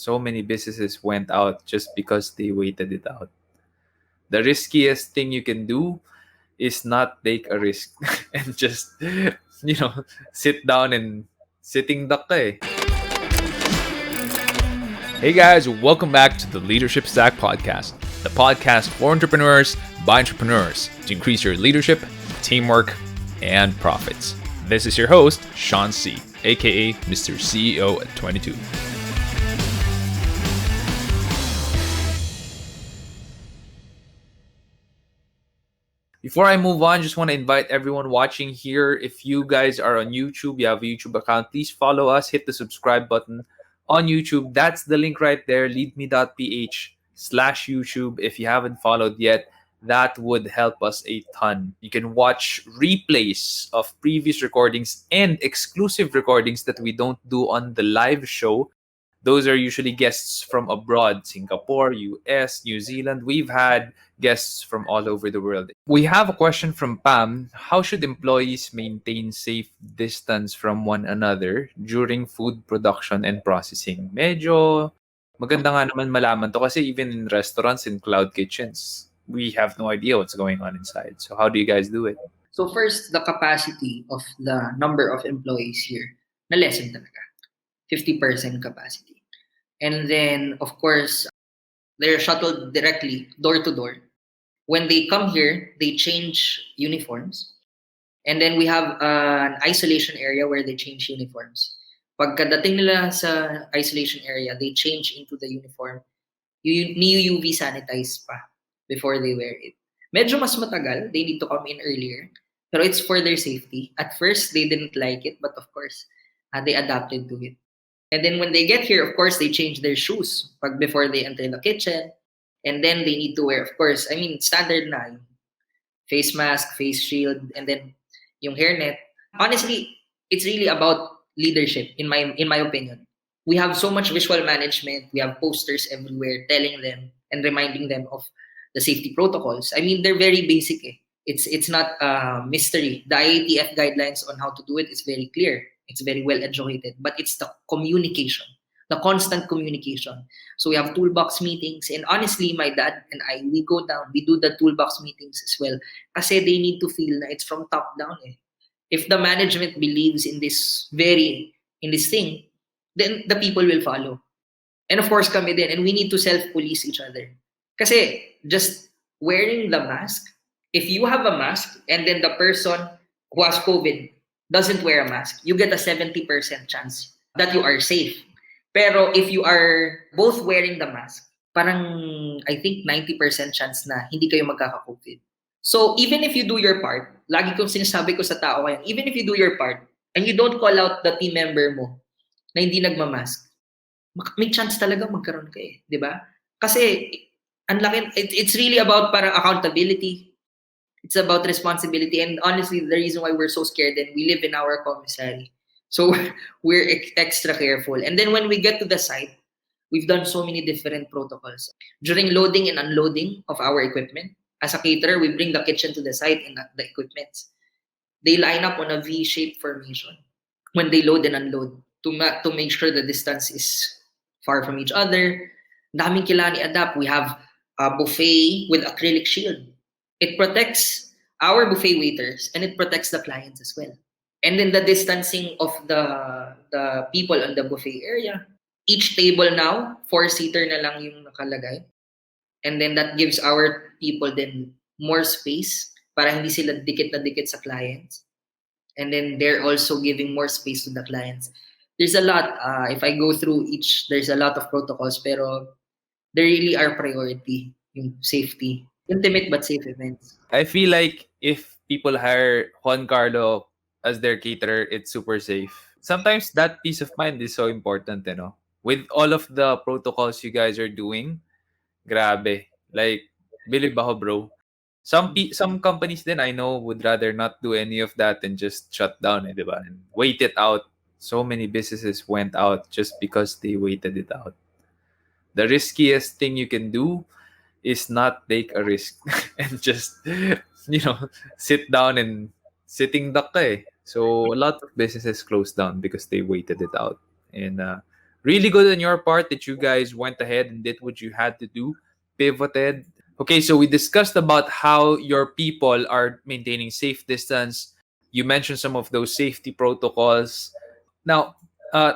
So many businesses went out just because they waited it out. The riskiest thing you can do is not take a risk and just, sit down and sitting duck ka eh. Hey guys, welcome back to the Leadership Stack Podcast, the podcast for entrepreneurs by entrepreneurs to increase your leadership, teamwork, and profits. This is your host, Sean C., aka Mr. CEO at 22. Before I move on, just want to invite everyone watching here. If you guys are on YouTube, you have a YouTube account, please follow us, hit the subscribe button on YouTube. That's the link right there, leadme.ph/YouTube. If you haven't followed yet, that would help us a ton. You can watch replays of previous recordings and exclusive recordings that we don't do on the live show. Those are usually guests from abroad, Singapore, US, New Zealand. We've had guests from all over the world. We have a question from Pam. How should employees maintain safe distance from one another during food production and processing? Medyo maganda nga naman malaman to kasi even in restaurants and cloud kitchens, we have no idea what's going on inside. So how do you guys do it? So first, the capacity of the number of employees here, na-lessen talaga. 50% capacity. And then, of course, they're shuttled directly door to door. When they come here, they change uniforms. And then we have an isolation area where they change uniforms. Pagkadating nila sa isolation area, they change into the uniform. Ni-UV sanitize pa before they wear it. Medyo mas matagal. They need to come in earlier. Pero it's for their safety. At first, they didn't like it. But of course, they adapted to it. And then when they get here, of course, they change their shoes before they enter the kitchen. And then they need to wear, of course, standard na, yung face mask, face shield, and then yung hairnet. Honestly, it's really about leadership, in my opinion. We have so much visual management. We have posters everywhere telling them and reminding them of the safety protocols. They're very basic. It's not a mystery. The IATF guidelines on how to do it is very clear. It's very well educated, but it's the communication, the constant communication. So we have toolbox meetings, and honestly, my dad and I, we go down, we do the toolbox meetings as well, kasi they need to feel na it's from top down. If the management believes in this thing, then the people will follow. And of course, kami din, and we need to self-police each other. Kasi just wearing the mask, if you have a mask and then the person who has COVID doesn't wear a mask, you get a 70% chance that you are safe. Pero if you are both wearing the mask, parang I think 90% chance na hindi kayo magkaka-COVID. So even if you do your part, lagi kong sinasabi ko sa tao ngayon, even if you do your part and you don't call out the team member mo na hindi nagmamask, may chance talaga magkaroon ka eh, di ba? Kasi it's really about parang accountability. It's about responsibility, and honestly, the reason why we're so scared, and we live in our commissary, so we're extra careful. And then when we get to the site, we've done so many different protocols. During loading and unloading of our equipment, as a caterer, we bring the kitchen to the site and the equipment. They line up on a V-shaped formation when they load and unload to make sure the distance is far from each other. Daming kailangan i-adapt. We have a buffet with acrylic shield. It protects our buffet waiters and it protects the clients as well. And then the distancing of the people on the buffet area. Each table now, 4-seater na lang yung nakalagay. And then that gives our people then more space para hindi sila dikit na dikit sa clients. And then they're also giving more space to the clients. There's a lot. If I go through each, there's a lot of protocols, pero they really are priority, yung safety. Intimate but safe events. I feel like if people hire Juan Carlo as their caterer, it's super safe. Sometimes that peace of mind is so important, With all of the protocols you guys are doing, grabe. Like, believe ako, bro. Some companies then I know would rather not do any of that and just shut down, diba? And wait it out. So many businesses went out just because they waited it out. The riskiest thing you can do is not take a risk and just, sit down and sitting duck ka eh. So a lot of businesses closed down because they waited it out. And Really good on your part that you guys went ahead and did what you had to do, pivoted. Okay, so we discussed about how your people are maintaining safe distance. You mentioned some of those safety protocols. Now,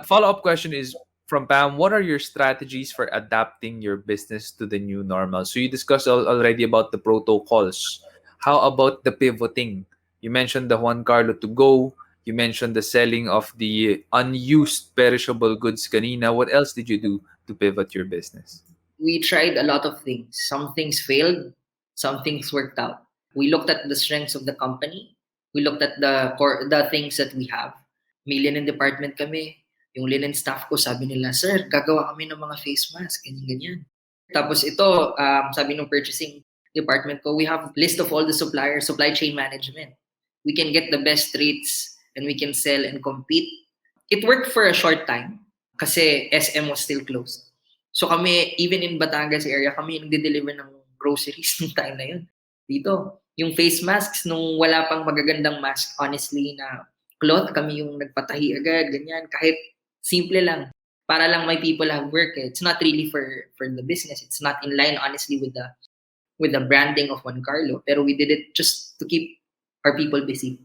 follow-up question is from Pam, what are your strategies for adapting your business to the new normal? So you discussed already about the protocols. How about the pivoting? You mentioned the Juan Carlo to go. You mentioned the selling of the unused perishable goods kanina. What else did you do to pivot your business? We tried a lot of things. Some things failed, some things worked out. We looked at the strengths of the company. We looked at the things that we have. May linen department kami. Yung linen staff ko, sabi nila, sir, gagawa kami ng mga face mask, ganyan-ganyan. Tapos ito, sabi ng purchasing department ko, we have list of all the suppliers, supply chain management. We can get the best rates and we can sell and compete. It worked for a short time kasi SM was still closed. So kami, even in Batangas area, kami yung nagde-deliver ng groceries nung time na yun. Dito, yung face masks, nung wala pang magagandang mask, honestly, na cloth, kami yung nagpatahi agad, ganyan. Kahit simple lang. Para lang my people have work. It's not really for the business. It's not in line, honestly, with the branding of Juan Carlo. Pero we did it just to keep our people busy.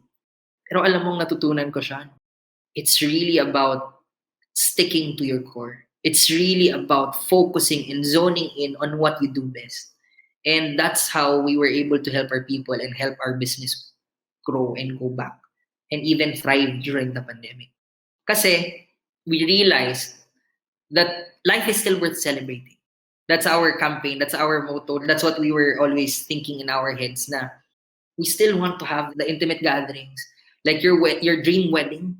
Pero alam mong natutunan ko siya. It's really about sticking to your core. It's really about focusing and zoning in on what you do best. And that's how we were able to help our people and help our business grow and go back and even thrive during the pandemic. Kasi we realized that life is still worth celebrating. That's our campaign. That's our motto. That's what we were always thinking in our heads na we still want to have the intimate gatherings. Like your dream wedding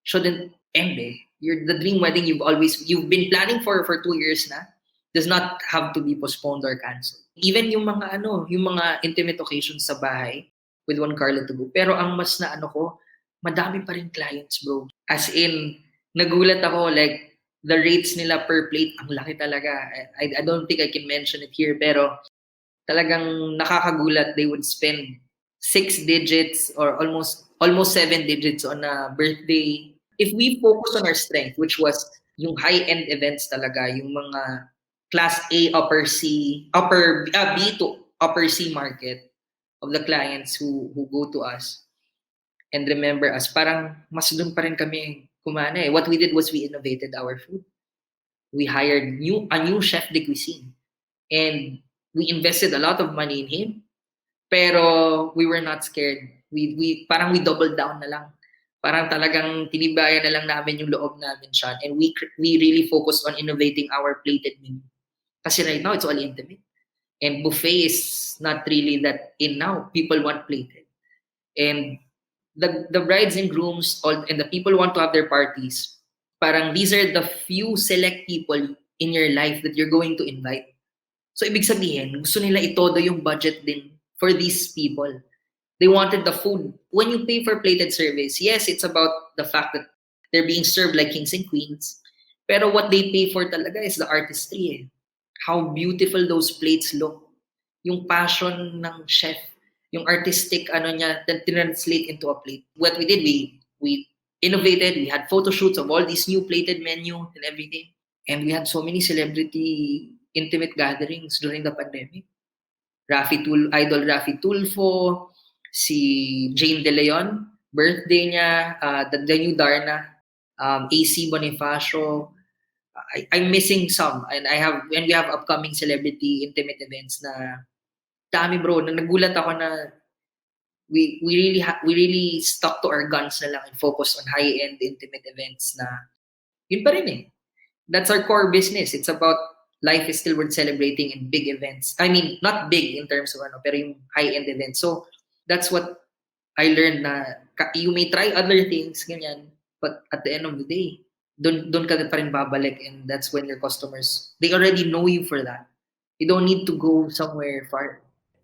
shouldn't end. The dream wedding you've been planning for 2 years na does not have to be postponed or canceled. Even yung mga intimate occasions sa bahay with Juan Carlo to go. Pero ang mas na ko, madami pa rin clients, bro. As in, nagulat ako, like, the rates nila per plate, ang laki talaga. I don't think I can mention it here, pero talagang nakakagulat. They would spend 6 digits or almost 7 digits on a birthday. If we focus on our strength, which was yung high-end events talaga, yung mga class A, B to upper C market of the clients who go to us and remember us, parang mas doon pa rin kami kumana eh. What we did was we innovated our food. We hired a new chef de cuisine. And we invested a lot of money in him. Pero we were not scared. We doubled down na lang. Parang talagang tinibayan na lang namin yung loob namin siya. And we really focused on innovating our plated menu. Kasi right now, it's all intimate. And buffet is not really that in now. People want plated. And the brides and grooms and the people who want to have their parties, parang these are the few select people in your life that you're going to invite. So, ibig sabihin, gusto nila itodo yung budget din for these people. They wanted the food. When you pay for plated service, yes, it's about the fact that they're being served like kings and queens. Pero what they pay for talaga is the artistry. How beautiful those plates look. Yung passion ng chef. Yung artistic niya, that translate into a plate. What we did, we innovated. We had photo shoots of all these new plated menu and everything. And we had so many celebrity intimate gatherings during the pandemic. Idol Rafi Tulfo, si Jane De Leon, birthday niya, the new Darna, AC Bonifacio. I'm missing some, and we have upcoming celebrity intimate events na dami, bro. Na nagulat ako na we really stuck to our guns na lang and focus on high-end intimate events na yun pa rin eh. That's our core business. It's about life is still worth celebrating in big events. I mean, not big in terms of pero yung high-end events. So, that's what I learned na you may try other things, ganyan, but at the end of the day, doon ka pa rin babalik, and that's when your customers, they already know you for that. You don't need to go somewhere far.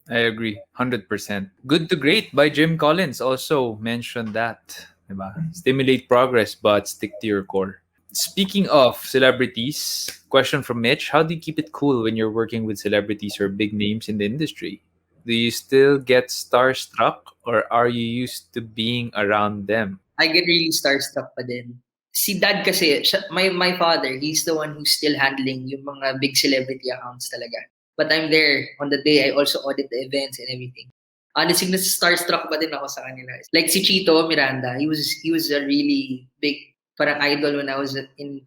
I agree, 100%. Good to Great by Jim Collins also mentioned that. Diba? Stimulate progress, but stick to your core. Speaking of celebrities, question from Mitch: how do you keep it cool when you're working with celebrities or big names in the industry? Do you still get starstruck or are you used to being around them? I get really starstruck pa din. Si dad kasi, my father, he's the one who's still handling yung mga big celebrity accounts talaga. But I'm there on the day. I also audit the events and everything. Honestly, starstruck pa din ako sa kanila. Like si Chito Miranda, he was a really big parang idol when I was in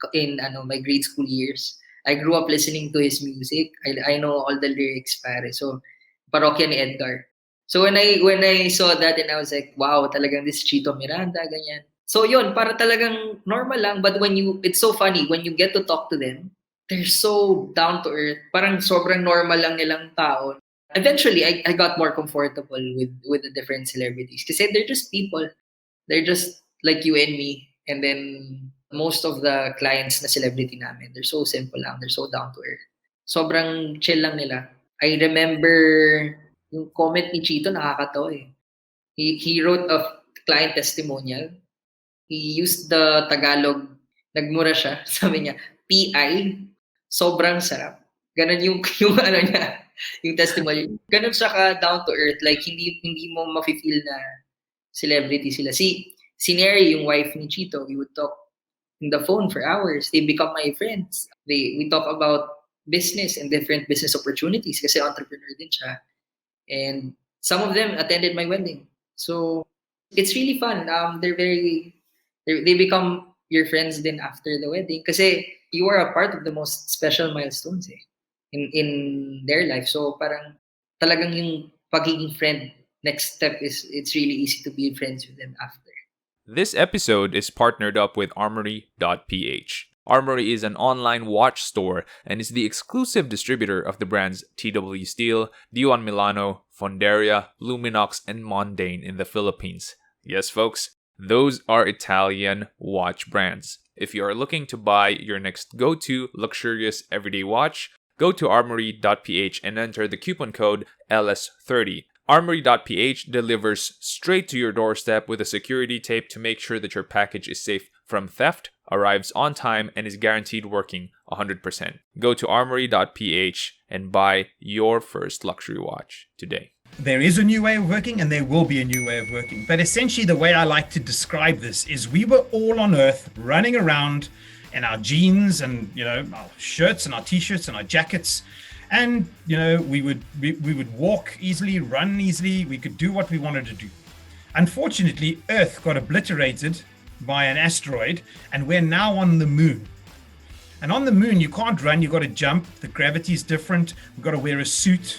my grade school years. I grew up listening to his music. I know all the lyrics pare. So parokya ni Edgar. So when I saw that and I was like, wow, talagang this Chito Miranda ganyan. So yun, para talagang normal lang, but it's so funny when you get to talk to them, they're so down to earth. Parang sobrang normal lang nilang tao. Eventually, I got more comfortable with the different celebrities kasi they're just people. They're just like you and me. And then most of the clients na celebrity namin, they're so simple lang. They're so down to earth. Sobrang chill lang nila. I remember yung comment ni Chito, nakakatawa eh. He wrote a client testimonial. He used the Tagalog, nagmura siya. Sabi niya, PI, sobrang sarap. Ganon yung, yung ano niya, yung testimony. Ganon siya ka down to earth. Like, hindi mo mafe-feel na celebrity sila. Si Neri, yung wife ni Chito, we would talk in the phone for hours. They become my friends. We talk about business and different business opportunities kasi entrepreneur din siya. And some of them attended my wedding. So, it's really fun. They become your friends then after the wedding kasi you are a part of the most special milestones in their life. So parang talagang yung pagiging friend, next step is it's really easy to be friends with them after. This episode is partnered up with Armory.ph. Armory is an online watch store and is the exclusive distributor of the brands TW Steel, Dion Milano, Fonderia, Luminox, and Mondane in the Philippines. Yes, folks, those are Italian watch brands. If you are looking to buy your next go-to luxurious everyday watch, go to Armory.ph and enter the coupon code LS30. Armory.ph delivers straight to your doorstep with a security tape to make sure that your package is safe from theft, arrives on time, and is guaranteed working 100%. Go to Armory.ph and buy your first luxury watch today. There is a new way of working and there will be a new way of working. But essentially, the way I like to describe this is we were all on Earth running around in our jeans and, our shirts and our t-shirts and our jackets. And, we would walk easily, run easily. We could do what we wanted to do. Unfortunately, Earth got obliterated by an asteroid and we're now on the moon. And on the moon, you can't run, you got to jump. The gravity is different. We've got to wear a suit.